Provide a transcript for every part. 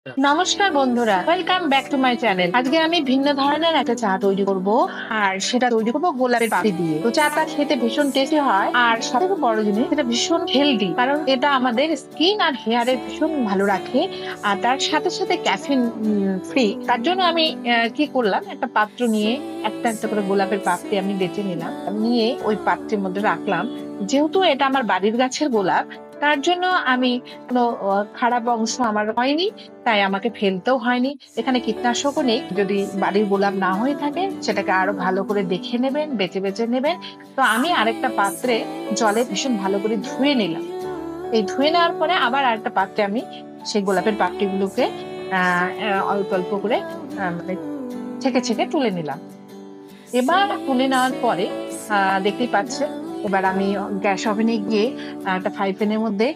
নমস্কার বন্ধুরা, welcome back to my channel. আজকে আমি ভিন্ন ধরনের একটা চা তৈরি করব, আর সেটা তৈরি করব গোলাপের পাপড়ি দিয়ে। তো চাটা খেতে ভীষণ টেস্টি হয়, আর সবথেকে বড় জিনিস এটা ভীষণ হেলদি, কারণ এটা আমাদের স্কিন আর হেয়ারের ভীষণ ভালো রাখে। আর তার সাথে সাথে ক্যাফিন ফ্রি। তার জন্য আমি কি করলাম, একটা পাত্র নিয়ে একটা একটা করে গোলাপের পাপড়ি আমি বেছে নিলাম, নিয়ে ওই পাত্রের মধ্যে রাখলাম। যেহেতু এটা আমার বাড়ির গাছের গোলাপ, তার জন্য আমি কোনো খারাপ অংশ আমার হয়নি, তাই আমাকে ফেলতেও হয়নি। এখানে কীটনাশকও নেই। যদি বাড়ির গোলাপ না হয়ে থাকে, সেটাকে আরো ভালো করে দেখে নেবেন, বেছে বেছে নেবেন। তো আমি আরেকটা পাত্রে জলে ভীষণ ভালো করে ধুয়ে নিলাম। এই ধুয়ে নেওয়ার পরে আবার আরেকটা পাত্রে আমি সেই গোলাপের পাপড়িগুলোকে অল্প অল্প করে মানে ছেঁকে ছেঁকে তুলে নিলাম। এবার তুলে নেওয়ার পরে দেখতেই পাচ্ছে, এবার আমি গ্যাস ওভেনে গিয়ে একটা ফ্রাই প্যানের মধ্যে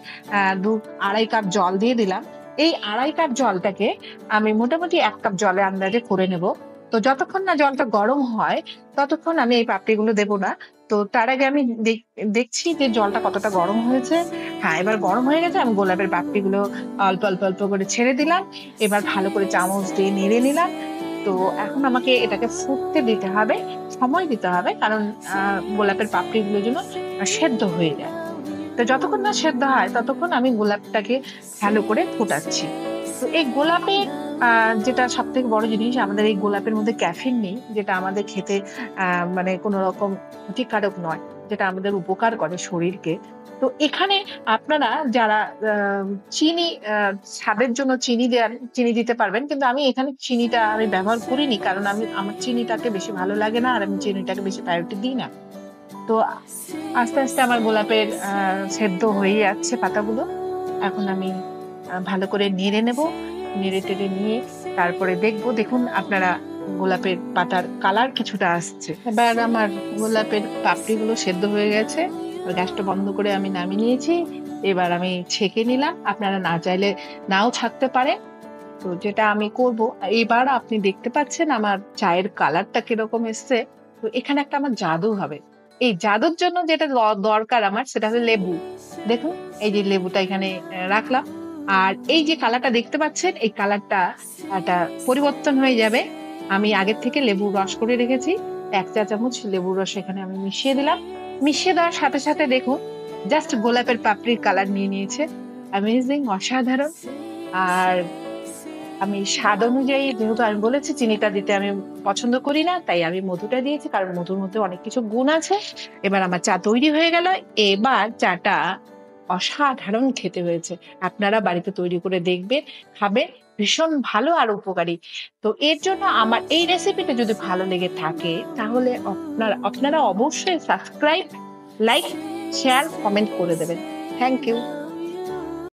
2-2.5 কাপ জল দিয়ে দিলাম। এই 2.5 কাপ জলটাকে আমি মোটামুটি 1 কাপ জলে আন্দাজে করে নেব। তো যতক্ষণ না জলটা গরম হয়, ততক্ষণ আমি এই পাপড়িগুলো দেবো না। তো তার আগে আমি দেখছি যে জলটা কতটা গরম হয়েছে। হ্যাঁ, এবার গরম হয়ে গেছে। আমি গোলাপের পাপড়িগুলো অল্প অল্প অল্প করে ছেড়ে দিলাম। এবার ভালো করে চামচ দিয়ে নেড়ে নিলাম। তো এখন আমাকে এটাকে ফুটতে দিতে হবে, সময় দিতে হবে, কারণ গোলাপের পাপড়িগুলো যেন সেদ্ধ হয়ে যায়। তো যতক্ষণ না সেদ্ধ হয়, ততক্ষণ আমি গোলাপটাকে ভালো করে ফোটাচ্ছি। তো এই গোলাপের যেটা সব থেকে বড় জিনিস, আমাদের এই গোলাপের মধ্যে ক্যাফিন নেই, যেটা আমাদের খেতে মানে কোনো রকম ক্ষতিকারক নয়, যেটা আমাদের উপকার করে শরীরকে। তো এখানে আপনারা যারা চিনি স্বাদের জন্য চিনি দিতে পারবেন, কিন্তু আমি এখানে চিনিটা আমি ব্যবহার করিনি, কারণ আমার চিনিটাকে বেশি ভালো লাগে না, আর আমি চিনিটাকে বেশি প্রায়োরিটি দিই না। তো আস্তে আস্তে আমার গোলাপের সেদ্ধ হয়ে যাচ্ছে পাতাগুলো। এখন আমি ভালো করে নেড়ে নেব। নেড়ে টেড়ে নিয়ে তারপরে দেখবো, দেখুন আপনারা, গোলাপের পাতার কালার কিছুটা আসছে। এবার আমার গোলাপের পাপড়িগুলো সেদ্ধ হয়ে গেছে। গ্যাসটা বন্ধ করে আমি নামিয়ে নিয়েছি। এবার আমি ছেঁকে নিলাম। আপনারা না চাইলে নাও ছাঁকতে পারেন। তো যেটা আমি করব, এবার আপনি দেখতে পাচ্ছেন আমার চায়ের কালারটা কিরকম এসছে। তো এখানে একটা আমার জাদু হবে। এই জাদুর জন্য যেটা দরকার আমার, সেটা হলো লেবু। দেখুন, এই যে লেবুটা এখানে রাখলাম। আর এই যে কালারটা দেখতে পাচ্ছেন, এই কালারটা একটা পরিবর্তন হয়ে যাবে। আমি আগের থেকে লেবুর রস করে রেখেছি। 1 চা চামচ লেবুর রস এখানে আমি মিশিয়ে দিলাম। মিশিয়ে দেওয়ার সাথে সাথে দেখুন, জাস্ট গোলাপের পাপড়ির কালার নিয়ে নিয়েছে। অ্যামেজিং, অসাধারণ। আর আমি স্বাদ অনুযায়ী, যেহেতু আমি বলেছি চিনিটা দিতে আমি পছন্দ করি না, তাই আমি মধুটা দিয়েছি, কারণ মধুর মধ্যে অনেক কিছু গুণ আছে। এবার আমার চা তৈরি হয়ে গেল। এবার চাটা অসাধারণ খেতে হয়েছে। আপনারা বাড়িতে তৈরি করে দেখবেন, খাবেন, ভীষণ ভালো আর উপকারী। তো এর জন্য আমার এই রেসিপিটা যদি ভালো লেগে থাকে, তাহলে আপনারা অবশ্যই সাবস্ক্রাইব, লাইক, শেয়ার, কমেন্ট করে দেবেন। Thank you.